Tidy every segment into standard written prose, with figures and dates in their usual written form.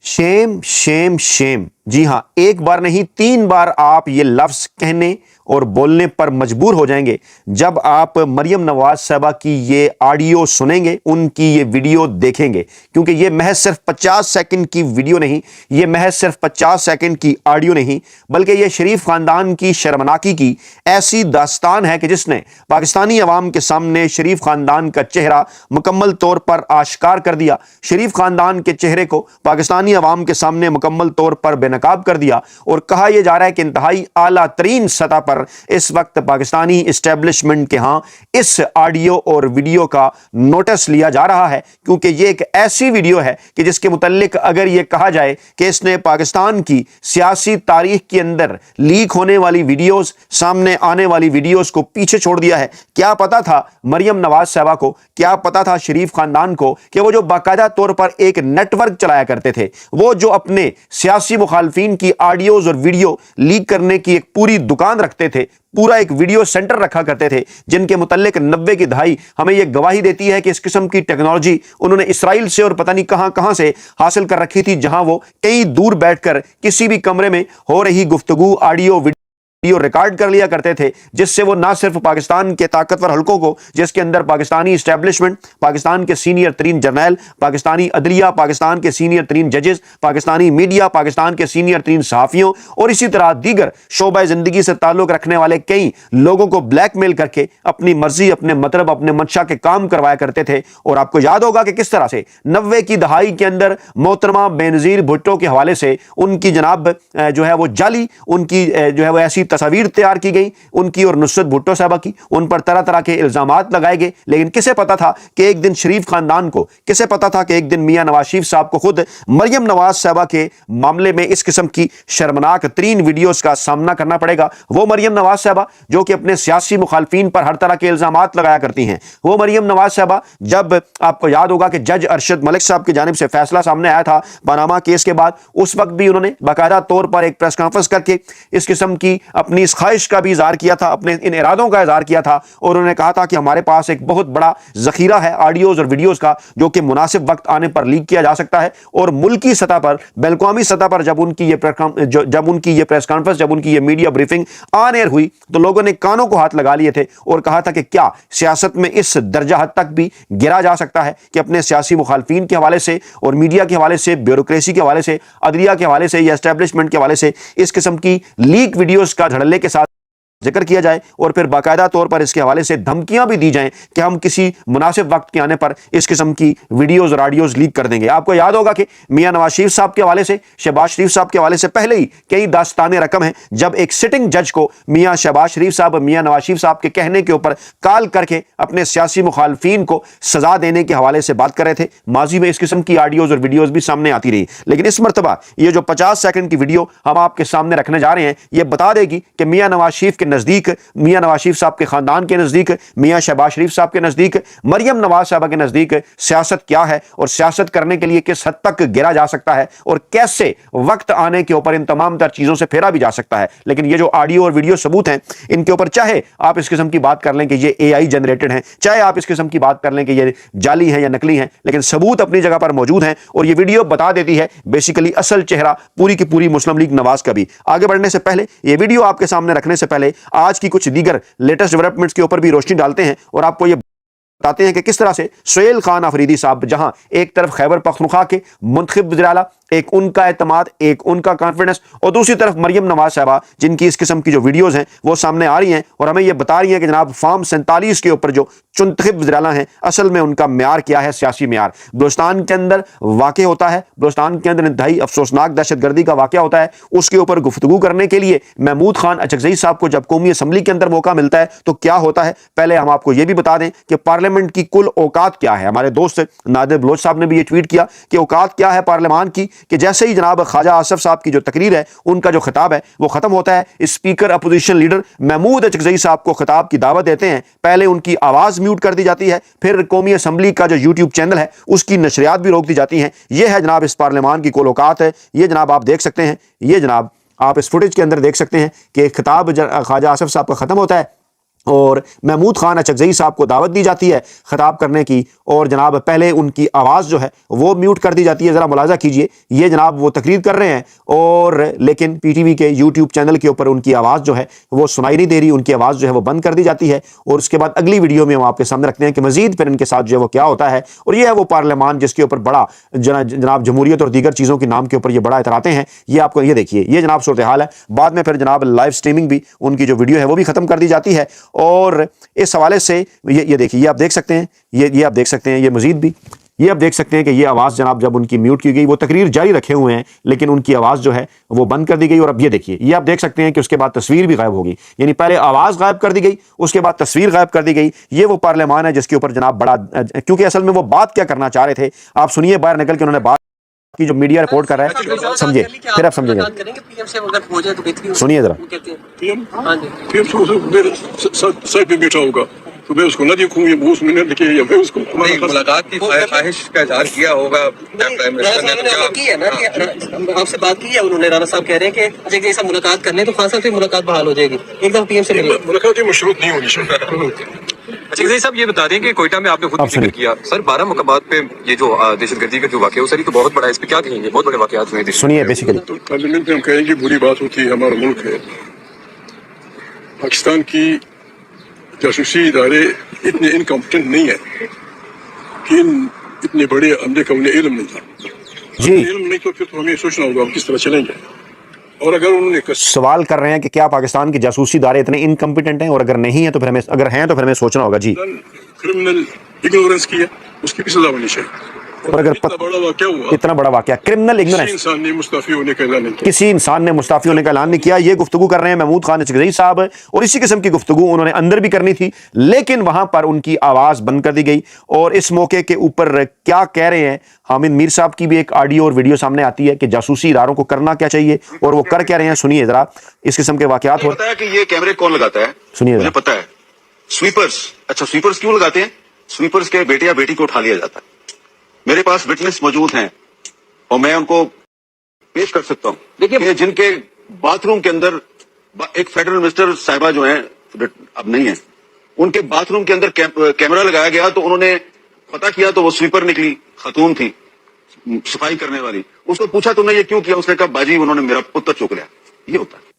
شیم شیم شیم، جی ہاں، ایک بار نہیں 3 بار آپ یہ لفظ کہنے اور بولنے پر مجبور ہو جائیں گے جب آپ مریم نواز صاحبہ کی یہ آڈیو سنیں گے، ان کی یہ ویڈیو دیکھیں گے، کیونکہ یہ محض صرف 50 سیکنڈ کی ویڈیو نہیں، یہ محض صرف 50 سیکنڈ کی آڈیو نہیں، بلکہ یہ شریف خاندان کی شرمناکی کی ایسی داستان ہے کہ جس نے پاکستانی عوام کے سامنے شریف خاندان کا چہرہ مکمل طور پر آشکار کر دیا، شریف خاندان کے چہرے کو پاکستانی عوام کے سامنے مکمل طور پر بے نقاب کر دیا، اور کہا یہ جا رہا ہے کہ انتہائی اعلیٰ ترین سطح پر اس وقت پاکستانی اسٹیبلشمنٹ کے ہاں اس آڈیو اور ویڈیو کا نوٹس لیا جا رہا ہے، کیونکہ یہ ایک ایسی ویڈیو ہے کہ جس کے متعلق اگر یہ کہا جائے کہ اس نے پاکستان کی سیاسی تاریخ کے اندر لیک ہونے والی ویڈیوز، سامنے آنے والی ویڈیوز کو پیچھے چھوڑ دیا ہے۔ کیا پتا تھا مریم نواز صاحبہ کو، کیا پتا تھا شریف خاندان کو کہ وہ جو باقاعدہ طور پر ایک نیٹ ورک چلایا کرتے تھے، وہ جو اپنے سیاسی مخالفین کی آڈیوز اور ویڈیو لیک کرنے کی ایک پوری دکان رکھتے تھے، پورا ایک ویڈیو سینٹر رکھا کرتے تھے، جن کے متعلق 90 کی دہائی ہمیں یہ گواہی دیتی ہے کہ اس قسم کی ٹیکنالوجی انہوں نے اسرائیل سے اور پتہ نہیں کہاں کہاں سے حاصل کر رکھی تھی، جہاں وہ کئی دور بیٹھ کر کسی بھی کمرے میں ہو رہی گفتگو آڈیو ویڈیو ریکارڈ کر لیا کرتے تھے، جس سے وہ نہ صرف پاکستان کے طاقتور حلقوں کو، جس کے اندر پاکستانی اسٹیبلشمنٹ، پاکستان کے سینئر ترین جرنیل، پاکستانی عدلیہ، پاکستان کے سینئر ترین ججز، پاکستانی میڈیا، پاکستان کے سینئر ترین صحافیوں اور اسی طرح دیگر شعبہ زندگی سے تعلق رکھنے والے کئی لوگوں کو بلیک میل کر کے اپنی مرضی، اپنے مطلب، اپنے منشا کے کام کروایا کرتے تھے۔ اور آپ کو یاد ہوگا کہ کس طرح سے 90 کی دہائی کے اندر محترمہ بینظیر بھٹو کے حوالے سے ان کی جناب جو ہے وہ جعلی، ان کی جو ہے وہ ایسی تصاویر تیار کی گئی، ان کی اور نصرت بھٹو صاحبہ کی، ان پر طرح طرح کے الزامات لگائے گئے، لیکن کسے پتا تھا کہ ایک دن شریف خاندان کو، کسے پتا تھا کہ ایک دن میاں نواز شریف صاحب کو خود مریم نواز صاحبہ کے معاملے میں اس قسم کی شرمناک ترین ویڈیوز کا سامنا کرنا پڑے گا۔ وہ مریم نواز صاحبہ جو کہ اپنے سیاسی مخالفین پر ہر طرح کے الزامات لگایا کرتی ہیں، وہ مریم نواز صاحبہ جب آپ کو یاد ہوگا کہ جج ارشد ملک صاحب کی جانب سے فیصلہ سامنے آیا تھا پاناما کیس کے بعد، اس وقت بھی انہوں نے باقاعدہ طور پر ایک پریس کانفرنس کر کے اس قسم کی اپنی اس خواہش کا بھی اظہار کیا تھا، اپنے ان ارادوں کا اظہار کیا تھا، اور انہوں نے کہا تھا کہ ہمارے پاس ایک بہت بڑا ذخیرہ ہے آڈیوز اور ویڈیوز کا، جو کہ مناسب وقت آنے پر لیک کیا جا سکتا ہے۔ اور ملکی سطح پر، بین الاقوامی سطح پر جب ان کی یہ پریس کانفرنس، جب ان کی یہ میڈیا بریفنگ آن ایئر ہوئی تو لوگوں نے کانوں کو ہاتھ لگا لیے تھے اور کہا تھا کہ کیا سیاست میں اس درجہ حد تک بھی گرا جا سکتا ہے کہ اپنے سیاسی مخالفین کے حوالے سے اور میڈیا کے حوالے سے، بیوروکریسی کے حوالے سے، عدلیہ کے حوالے سے یا اسٹیبلشمنٹ کے حوالے سے اس قسم کی لیک ویڈیوز کا دھڑلے کے ساتھ ذکر کیا جائے اور پھر باقاعدہ طور پر اس کے حوالے سے دھمکیاں بھی دی جائیں کہ ہم کسی مناسب وقت کے آنے پر اس قسم کی ویڈیوز اور آڈیوز لیک کر دیں گے۔ آپ کو یاد ہوگا کہ میاں نواز شریف صاحب کے حوالے سے، شہباز شریف صاحب کے حوالے سے پہلے ہی کئی داستان رقم ہیں، جب ایک سٹنگ جج کو میاں شہباز شریف صاحب میاں نواز شریف صاحب کے کہنے کے اوپر کال کر کے اپنے سیاسی مخالفین کو سزا دینے کے حوالے سے بات کر رہے تھے۔ ماضی میں اس قسم کی آڈیوز اور ویڈیوز بھی سامنے آتی رہی، لیکن اس مرتبہ یہ جو 50 سیکنڈ کی ویڈیو ہم آپ کے سامنے رکھنے جا رہے ہیں، یہ بتا دے گی کہ میاں نواز شریف کے نزدیک، میاں نواز شریف صاحب کے خاندان کے نزدیک، میاں شہباز شریف صاحب کے نزدیک، مریم نواز صاحبہ کے نزدیک سیاست کیا ہے اور سیاست کرنے کے لیے کس حد تک گرا جا سکتا ہے اور کیسے وقت آنے کے اوپر ان تمام تر چیزوں سے پھیرا بھی جا سکتا ہے۔ لیکن یہ جو آڈیو اور ویڈیو ثبوت ہیں، ان کے اوپر چاہے آپ اس قسم کی بات کر لیں کہ یہ اے آئی جنریٹڈ ہیں، چاہے آپ اس قسم کی بات کر لیں کہ یہ جعلی ہیں یا نقلی ہیں، لیکن ثبوت اپنی جگہ پر موجود ہیں، اور یہ ویڈیو بتا دیتی ہے بیسیکلی اصل چہرہ پوری کی پوری مسلم لیگ نواز کا بھی۔ آگے بڑھنے سے پہلے، یہ ویڈیو آپ کے سامنے رکھنے سے پہلے آج کی کچھ دیگر لیٹسٹ ڈیولپمنٹس کے اوپر بھی روشنی ڈالتے ہیں اور آپ کو یہ بتاتے ہیں کہ کس طرح سے سہیل خان آفریدی صاحب، جہاں ایک طرف خیبر پختونخوا کے منتخب وزیر اعلیٰ، ایک ان کا اعتماد، ایک ان کا کانفیڈنس، اور دوسری طرف مریم نواز صاحبہ جن کی اس قسم کی جو ویڈیوز ہیں وہ سامنے آ رہی ہیں اور ہمیں یہ بتا رہی ہیں کہ جناب فارم 47 کے اوپر جو منتخب وزیر اعلیٰ ہیں، اصل میں ان کا معیار کیا ہے، سیاسی معیار بلوچستان کے اندر واقع ہوتا ہے، بلوچستان کے اندر انتہائی افسوسناک دہشت گردی کا واقعہ ہوتا ہے، اس کے اوپر گفتگو کرنے کے لیے محمود خان اچکزئی صاحب کو جب قومی اسمبلی کے اندر موقع ملتا ہے تو کیا ہوتا ہے۔ پہلے ہم آپ کو یہ بھی بتا دیں کہ پارلیمنٹ کی کل اوقات کیا ہے۔ ہمارے دوست نادر بلوچ صاحب نے بھی یہ ٹویٹ کیا کہ اوقات کیا ہے پارلیمان کی، کہ جیسے ہی جناب خواجہ آصف صاحب کی جو تقریر ہے، ان کا جو خطاب ہے وہ ختم ہوتا ہے، speaker opposition leader Mahmood Achakzai صاحب کو خطاب کی دعوت دیتے ہیں، پہلے ان کی آواز میوٹ کر دی جاتی ہے، پھر قومی اسمبلی کا جو یوٹیوب چینل ہے اس کی نشریات بھی روک دی جاتی ہیں۔ یہ ہے جناب اس پارلیمان کی کل اوقات ہے۔ یہ جناب آپ دیکھ سکتے ہیں، یہ جناب آپ اس فوٹیج کے اندر دیکھ سکتے ہیں کہ خطاب خواجہ آصف صاحب کا ختم ہوتا ہے، اور محمود خان اچکزئی صاحب کو دعوت دی جاتی ہے خطاب کرنے کی، اور جناب پہلے ان کی آواز جو ہے وہ میوٹ کر دی جاتی ہے. ذرا ملاحظہ کیجئے، یہ جناب وہ تقریر کر رہے ہیں اور لیکن پی ٹی وی کے یوٹیوب چینل کے اوپر ان کی آواز جو ہے وہ سنائی نہیں دے رہی، ان کی آواز جو ہے وہ بند کر دی جاتی ہے. اور اس کے بعد اگلی ویڈیو میں ہم آپ کے سامنے رکھتے ہیں کہ مزید پھر ان کے ساتھ جو ہے وہ کیا ہوتا ہے. اور یہ ہے وہ پارلیمان جس کے اوپر بڑا جناب جمہوریت اور دیگر چیزوں کے نام کے اوپر یہ بڑا اتراتے ہیں. یہ آپ کو یہ دیکھیے، یہ جناب صورتحال ہے. بعد میں پھر جناب لائیو سٹریمنگ بھی ان کی جو ویڈیو ہے وہ بھی ختم کر دی جاتی ہے. اور اس حوالے سے یہ دیکھیے، یہ آپ دیکھ سکتے ہیں، یہ آپ دیکھ سکتے ہیں، یہ مزید بھی یہ آپ دیکھ سکتے ہیں کہ یہ آواز جناب جب ان کی میوٹ کی گئی، وہ تقریر جاری رکھے ہوئے ہیں لیکن ان کی آواز جو ہے وہ بند کر دی گئی. اور اب یہ دیکھیے، یہ آپ دیکھ سکتے ہیں کہ اس کے بعد تصویر بھی غائب ہوگی، یعنی پہلے آواز غائب کر دی گئی، اس کے بعد تصویر غائب کر دی گئی. یہ وہ پارلیمان ہے جس کے اوپر جناب بڑا، کیونکہ اصل میں وہ بات کیا کرنا چاہ رہے تھے آپ سنیے، باہر نکل کے انہوں نے بات کی جو میڈیا رپورٹ کر رہا ہے، سمجھے پھر آپ سمجھیں گے. سنیے ذرا. سائڈ پہ بیٹھا ہوگا تو میں اس کو نہ دیکھوں، یہ بوس میں نہ لکھے یا میں اس کو ملاقات کی خواہش کا اظہار کیا ہوگا آپ سے بات کی ہے انہوں نے. رانا صاحب کہہ رہے ہیں کہ اگر ایسا ملاقات کرنے تو خان صاحب سے ملاقات بحال ہو جائے گی، ایک دم پی ایم سے ملے. ملاقات مشروط نہیں ہونی چاہیے. اچھا صاحب یہ بتا دیں کہ کوئٹہ میں آپ نے خود ذکر کیا سر 12 مقامات پہ یہ جو دہشت گردی کا جو واقعہ ہے سر یہ تو بہت بڑا ہے، اس پہ کیا کہیں گے؟ بہت بڑے واقعات ہوئے. سنیے بیسیکلی پارلیمنٹ میں ہم کہیں گے بری بات ہوتی ہے، ہمارا ملک ہے، پاکستان کی جاسوسی ادارے اتنے انکمپٹنٹ نہیں ہے کہ اتنے بڑے عملے کا انہیں علم نہیں تھا. جی علم نہیں تو پھر تو ہمیں سوچنا ہوگا ہم کس طرح چلیں گے. اور اگر انہوں نے سوال کر رہے ہیں کہ کیا پاکستان کے جاسوسی ادارے اتنے انکمپیٹنٹ ہیں، اور اگر نہیں ہیں تو پھر ہمیں، اگر ہیں تو پھر ہمیں سوچنا ہوگا. جی کرمنل اگنورنس کی ہے، اس کی بھی سزا ہونی چاہیے. اور اگر اتنا بڑا واقعہ ہوا، اتنا بڑا واقعہ کرمنل کسی اگنورنس، انسان نے مستعفی ہونے کا اعلان نہیں کیا. کسی انسان نے مستعفی ہونے کا اعلان نہیں کیا. یہ گفتگو کر رہے ہیں محمود خان اچکزئی صاحب، اور اسی قسم کی گفتگو انہوں نے اندر بھی کرنی تھی لیکن وہاں پر ان کی آواز بند کر دی گئی. اور اس موقع کے اوپر کیا کہہ رہے ہیں حامد میر صاحب کی بھی ایک آڈیو اور ویڈیو سامنے آتی ہے کہ جاسوسی اداروں کو کرنا کیا چاہیے اور وہ کر کیا رہے ہیں. سنیے ذرا اس قسم کے واقعات. پتا ہے کہ یہ کیمرے کون لگاتا ہے؟ سنیے مجھے پتا ہے، سویپرز. اچھا سویپرز کیوں لگاتے ہیں؟ سویپرز کے بیٹے یا بیٹی کو اٹھا لیا جاتا ہے. میرے پاس وٹنس موجود ہیں اور میں ان کو پیش کر سکتا ہوں. دیکھیے جن کے باتھ روم کے اندر ایک فیڈرل منسٹر صاحبہ جو ہیں اب نہیں ہیں، ان کے باتھ روم کے اندر کیمرہ لگایا گیا تو انہوں نے پتا کیا تو وہ سویپر نکلی، خاتون تھی صفائی کرنے والی. اس کو پوچھا تم نے یہ کیوں کیا؟ اس نے کہا باجی انہوں نے میرا پتر چوک لیا. یہ ہوتا ہے.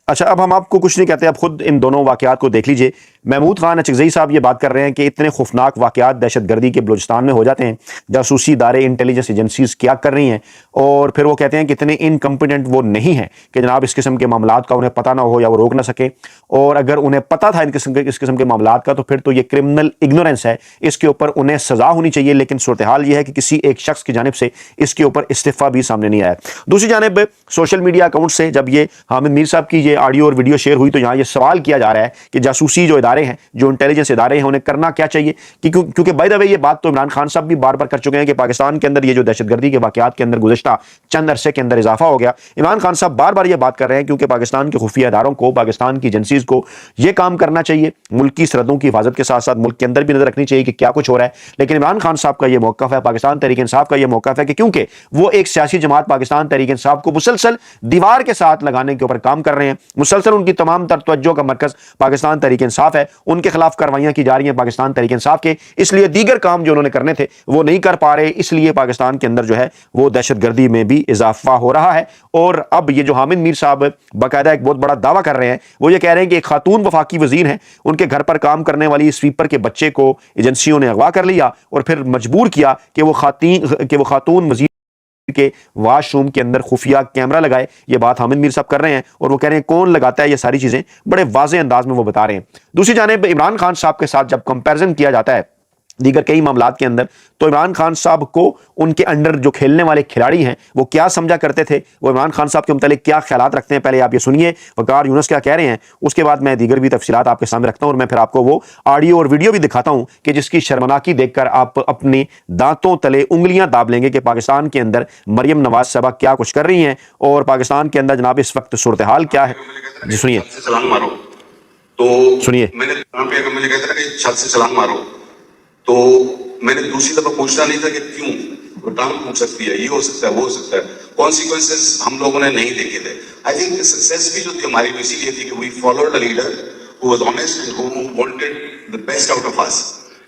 اچھا اب ہم آپ کو کچھ نہیں کہتے، اب خود ان دونوں واقعات کو دیکھ لیجئے. محمود خان اچکزئی صاحب یہ بات کر رہے ہیں کہ اتنے خوفناک واقعات دہشت گردی کے بلوچستان میں ہو جاتے ہیں، جاسوسی ادارے انٹیلیجنس ایجنسیز کیا کر رہی ہیں، اور پھر وہ کہتے ہیں کہ اتنے انکمپیٹنٹ وہ نہیں ہیں کہ جناب اس قسم کے معاملات کا انہیں پتہ نہ ہو یا وہ روک نہ سکے. اور اگر انہیں پتہ تھا اس قسم کے معاملات کا تو پھر تو یہ کرمنل اگنورنس ہے، اس کے اوپر انہیں سزا ہونی چاہیے. لیکن صورتحال یہ ہے کہ کسی ایک شخص کی جانب سے اس کے اوپر استعفیٰ بھی سامنے نہیں آیا. دوسری جانب سوشل میڈیا اکاؤنٹ سے جب یہ حامد میر صاحب کی یہ آڈیو اور ویڈیو شیئر ہوئی تو یہاں یہ سوال کیا جا رہا ہے کہ جاسوسی جو ادارے ہیں، جو انٹیلیجنس ادارے ہیں، انہیں کرنا کیا چاہیے. کیونکہ بائی دا وے یہ بات تو عمران خان صاحب بھی بار بار کر چکے ہیں کہ پاکستان کے اندر یہ جو دہشت گردی کے واقعات کے اندر گزشتہ چند عرصے کے اندر اضافہ ہو گیا. عمران خان صاحب بار بار یہ بات کر رہے ہیں کیونکہ پاکستان کے خفیہ اداروں کو، پاکستان کی ایجنسیز کو یہ کام کرنا چاہیے، ملک کی سرحدوں کی حفاظت کے ساتھ ساتھ ملک کے اندر بھی نظر رکھنی چاہیے کہ کیا کچھ ہو رہا ہے. لیکن عمران خان صاحب کا یہ موقف ہے، پاکستان تحریک انصاف کا یہ موقف ہے کہ کیونکہ وہ ایک سیاسی جماعت پاکستان تحریک انصاف کو مسلسل دیوار کے ساتھ لگانے کے اوپر کام کر رہے ہیں، مسلسل ان کی تمام تر توجہ کا مرکز پاکستان تحریک انصاف ہے، ان کے خلاف کارروائیاں کی جا رہی ہیں پاکستان تحریک انصاف کے، اس لیے دیگر کام جو انہوں نے کرنے تھے وہ نہیں کر پا رہے، اس لیے پاکستان کے اندر جو ہے وہ دہشت گردی میں بھی اضافہ ہو رہا ہے. اور اب یہ جو حامد میر صاحب باقاعدہ ایک بہت بڑا دعویٰ کر رہے ہیں، وہ یہ کہہ رہے ہیں کہ ایک خاتون وفاقی وزیر ہیں، ان کے گھر پر کام کرنے والی سویپر کے بچے کو ایجنسیوں نے اغوا کر لیا اور پھر مجبور کیا کہ وہ خاتون وزیر کے واش روم کے اندر خفیہ کیمرہ لگائے. یہ بات حامد میر صاحب کر رہے ہیں اور وہ کہہ رہے ہیں کون لگاتا ہے، یہ ساری چیزیں بڑے واضح انداز میں وہ بتا رہے ہیں. دوسری جانب عمران خان صاحب کے ساتھ جب کمپیرزن کیا جاتا ہے دیگر کئی معاملات کے اندر تو عمران خان صاحب کو ان کے انڈر جو کھیلنے والے کھلاڑی ہیں وہ کیا سمجھا کرتے تھے، وہ عمران خان صاحب کے متعلق کیا خیالات رکھتے ہیں، پہلے آپ یہ سنیے وقار یونس کیا کہہ رہے ہیں، اس کے بعد میں دیگر بھی تفصیلات آپ کے سامنے رکھتا ہوں اور میں پھر آپ کو وہ آڈیو اور ویڈیو بھی دکھاتا ہوں کہ جس کی شرمناکی دیکھ کر آپ اپنی دانتوں تلے انگلیاں داب لیں گے کہ پاکستان کے اندر مریم نواز صاحبہ کیا کچھ کر رہی ہیں اور پاکستان کے اندر جناب اس وقت صورتحال کیا ہے. جی سنیے سنیے. میں نے مجھے کہتا تھا کہ چھت سے چھلانگ مارو تو میں نے دوسری دفعہ پوچھنا نہیں تھا کہ کیوں، ٹانگ پھوٹ سکتی ہے، یہ ہو سکتا ہے وہ ہو سکتا ہے. کانسیکوینسز ہم لوگوں نے نہیں دیکھے تھے. آئی تھنک سکسیس بھی جو تھی ہماری وہ اسی لیے تھی کہ we followed a leader who was honest and who wanted the best out of us.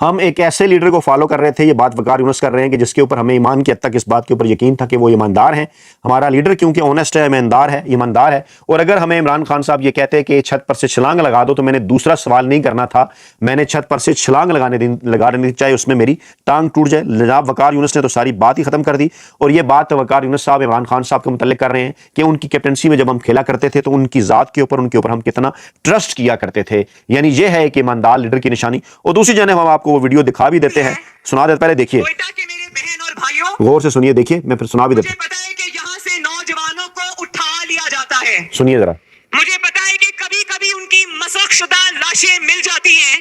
ہم ایک ایسے لیڈر کو فالو کر رہے تھے, یہ بات وقار یونس کر رہے ہیں, کہ جس کے اوپر ہمیں ایمان کی حد تک اس بات کے اوپر یقین تھا کہ وہ ایماندار ہیں. ہمارا لیڈر کیونکہ آنیسٹ ہے, ایماندار ہے. اور اگر ہمیں عمران خان صاحب یہ کہتے کہ چھت پر سے چھلانگ لگا دو, تو میں نے دوسرا سوال نہیں کرنا تھا, میں نے چھت پر سے چھلانگ لگا دینی, چاہے اس میں میری ٹانگ ٹوٹ جائے. جناب وقار یونس نے تو ساری بات ہی ختم کر دی. اور یہ بات وقار یونس صاحب عمران خان صاحب کے متعلق کر رہے ہیں کہ ان کی کیپٹنسی میں جب ہم کھیلا کرتے تھے تو ان کی ذات کے اوپر, ان کے اوپر ہم کتنا ٹرسٹ کیا کرتے تھے. یعنی یہ ہے کہ ایماندار لیڈر کی نشانی. اور دوسری جانب ہم آپ کو وہ ویڈیو دکھا بھی دیتے ہیں, سنا دیتے, پہلے دیکھیے, کوئٹہ کے میرے بہن اور بھائیوں, غور سے سنیے, دیکھیے, میں پھر سنا بھی دیتا مجھے پتا ہے کہ یہاں سے نوجوانوں کو اٹھا لیا جاتا ہے. سنیے ذرا. مجھے پتا ہے کہ کبھی کبھی ان کی مسخ شدہ لاشیں مل جاتی ہیں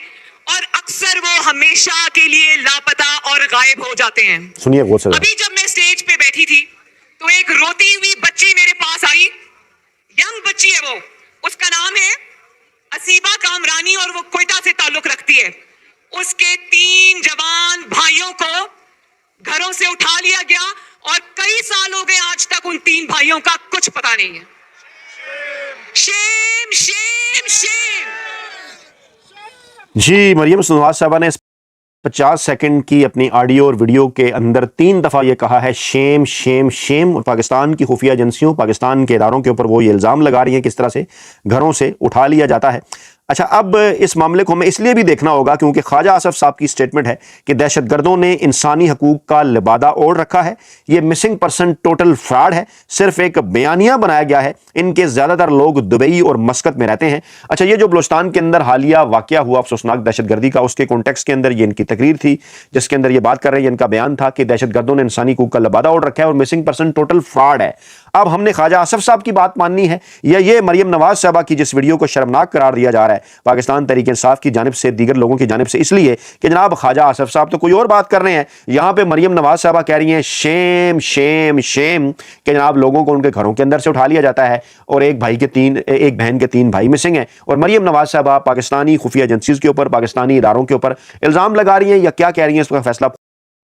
اور اکثر وہ ہمیشہ کے لیے لاپتہ اور غائب ہو جاتے ہیں. سنیے غور سے. ابھی جب میں اسٹیج پہ بیٹھی تھی تو ایک روتی ہوئی بچی میرے پاس آئی. ینگ بچی ہے وہ, اس کا نام ہے اسیبہ کامرانی اور وہ کوئٹہ سے تعلق رکھتی ہے. اس کے 3 جوان بھائیوں کو گھروں سے اٹھا لیا گیا اور کئی سال ہو گئے آج تک ان 3 بھائیوں کا کچھ پتا نہیں ہے. شیم شیم شیم. جی, مریم نواز صاحبہ نے 50 سیکنڈ کی اپنی آڈیو اور ویڈیو کے اندر 3 دفعہ یہ کہا ہے شیم شیم شیم. اور پاکستان کی خفیہ ایجنسیوں, پاکستان کے اداروں کے اوپر وہ یہ الزام لگا رہی ہیں کس طرح سے گھروں سے اٹھا لیا جاتا ہے. اچھا, اب اس معاملے کو ہمیں اس لیے بھی دیکھنا ہوگا کیونکہ خواجہ آصف صاحب کی سٹیٹمنٹ ہے کہ دہشت گردوں نے انسانی حقوق کا لبادہ اوڑھ رکھا ہے, یہ مسنگ پرسن ٹوٹل فراڈ ہے, صرف ایک بیانیہ بنایا گیا ہے, ان کے زیادہ تر لوگ دبئی اور مسقط میں رہتے ہیں. اچھا, یہ جو بلوچستان کے اندر حالیہ واقعہ ہوا افسوسناک دہشت گردی کا, اس کے کانٹیکسٹ کے اندر یہ ان کی تقریر تھی جس کے اندر یہ بات کر رہے ہیں, ان کا بیان تھا کہ دہشت گردوں نے انسانی حقوق کا لبادہ اوڑھ رکھا ہے اور مسنگ پرسن ٹوٹل فراڈ ہے. اب ہم نے خواجہ آصف صاحب کی بات ماننی ہے یا یہ مریم نواز صاحبہ کی جس ویڈیو کو شرمناک قرار دیا جا رہا ہے پاکستان تحریک انصاف کی جانب سے, دیگر لوگوں کی جانب سے, اس لیے کہ جناب خواجہ آصف صاحب تو کوئی اور بات کر رہے ہیں, یہاں پہ مریم نواز صاحبہ کہہ رہی ہیں شیم شیم شیم کہ جناب لوگوں کو ان کے گھروں کے اندر سے اٹھا لیا جاتا ہے اور ایک بہن کے 3 بھائی مسنگ ہیں. اور مریم نواز صاحبہ پاکستانی خفیہ ایجنسیز کے اوپر, پاکستانی اداروں کے اوپر الزام لگا رہی ہیں یا کیا کہہ رہی ہیں, اس کا فیصلہ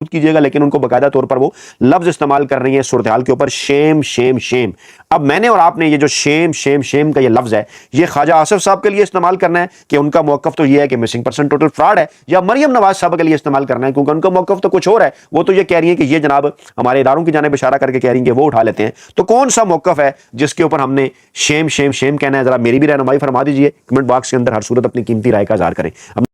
خود کیجیے گا, لیکن ان کو باقاعدہ طور پر وہ لفظ استعمال کر رہی ہیں صورتحال کے اوپر شیم شیم شیم. اب میں نے اور آپ نے یہ جو شیم شیم شیم کا یہ لفظ ہے یہ خواجہ آصف صاحب کے لیے استعمال کرنا ہے کہ ان کا موقف تو یہ ہے کہ مسنگ پرسن ٹوٹل فراڈ ہے, یا مریم نواز صاحب کے لیے استعمال کرنا ہے کیونکہ ان کا موقف تو کچھ اور ہے, وہ تو یہ کہہ رہی ہیں کہ یہ جناب ہمارے اداروں کی جانب اشارہ کر کے کہہ رہی ہیں کہ وہ اٹھا لیتے ہیں. تو کون سا موقف ہے جس کے اوپر ہم نے شیم شیم شیم کہنا ہے, ذرا میری بھی رہنمائی فرما دیجیے, کمنٹ باکس کے اندر ہر صورت اپنی قیمتی رائے کا اظہار کریں.